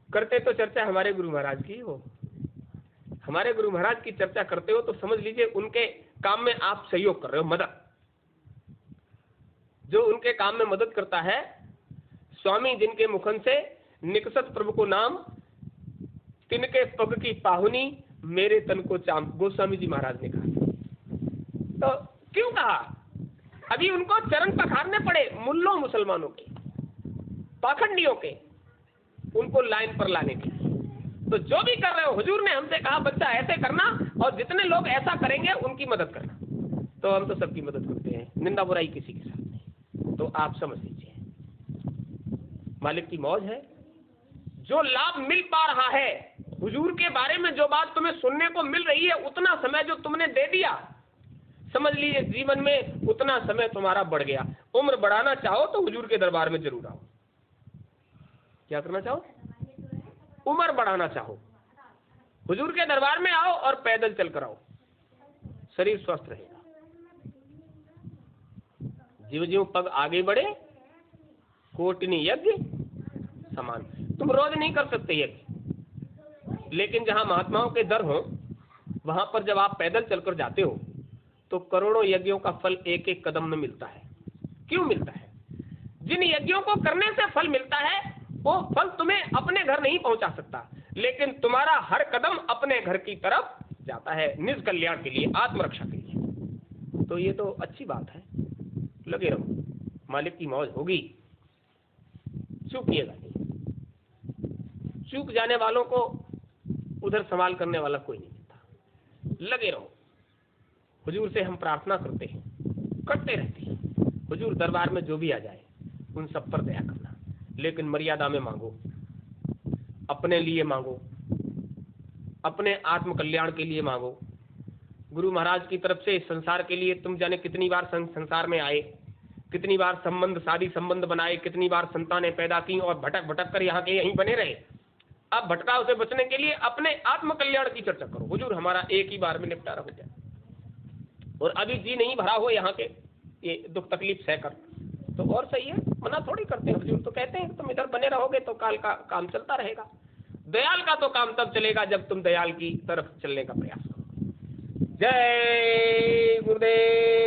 करते तो चर्चा हमारे गुरु महाराज की हो। हमारे गुरु महाराज की चर्चा करते हो तो समझ लीजिए उनके काम में आप सहयोग कर रहे हो, मदद। जो उनके काम में मदद करता है, स्वामी जिनके मुखन से निकसत प्रभु को नाम, तिनके पग की पाहुनी मेरे तन को चाम, गोस्वामी जी महाराज ने कहा। तो क्यों कहा? अभी उनको चरण पखारने पड़े मुल्लों मुसलमानों के, पाखंडियों के, उनको लाइन पर लाने के। तो जो भी कर रहे हो, हुजूर ने हमसे कहा बच्चा ऐसे करना और जितने लोग ऐसा करेंगे उनकी मदद करना, तो हम तो सबकी मदद करते हैं, निंदा बुराई किसी के साथ नहीं। तो आप समझ लीजिए मालिक की मौज है। जो लाभ मिल पा रहा है, हुजूर के बारे में जो बात तुम्हें सुनने को मिल रही है, उतना समय जो तुमने दे दिया, समझ लीजिए जीवन में उतना समय तुम्हारा बढ़ गया। उम्र बढ़ाना चाहो तो हुजूर के दरबार में जरूर आओ। क्या करना चाहो? उम्र बढ़ाना चाहो, हुजूर के दरबार में आओ और पैदल चल कर आओ, शरीर स्वस्थ रहेगा। ज्यों ज्यों पग आगे बढ़े कोटनी यज्ञ समान। तुम रोज नहीं कर सकते यज्ञ, लेकिन जहां महात्माओं के दर हो वहां पर जब आप पैदल चलकर जाते हो तो करोड़ों यज्ञों का फल एक एक कदम में मिलता है। क्यों मिलता है? जिन यज्ञों को करने से फल मिलता है वो फल तुम्हें अपने घर नहीं पहुंचा सकता, लेकिन तुम्हारा हर कदम अपने घर की तरफ जाता है, निज कल्याण के लिए, आत्मरक्षा के लिए। तो ये तो अच्छी बात है, लगे रहो, मालिक की मौज होगी। चूकिएगा नहीं, चूक जाने वालों को उधर संभाल करने वाला कोई नहीं मिलता। लगे रहो। हुजूर से हम प्रार्थना करते हैं, करते रहते हैं, हुजूर दरबार में जो भी आ जाए उन सब पर दया करना, लेकिन मर्यादा में मांगो, अपने लिए मांगो, अपने आत्म कल्याण के लिए मांगो। गुरु महाराज की तरफ से संसार के लिए तुम जाने कितनी बार संसार में आए, कितनी बार संबंध, शादी संबंध बनाए, कितनी बार संतानें पैदा की और भटक भटक कर यहाँ के यहीं बने रहे। अब भटकाव से बचने के लिए अपने आत्म कल्याण की चर्चा करो। हुजूर हमारा एक ही बार में निपटारा हो जाए, और अभी जी नहीं भरा हो यहाँ के ये दुख तकलीफ सहकर, तो और सही है। मना थोड़ी करते हैं, हुजूर तो कहते हैं तुम इधर बने रहोगे तो काल का काम चलता रहेगा। दयाल का तो काम तब चलेगा जब तुम दयाल की तरफ चलने का प्रयास करो। जय गुरुदेव।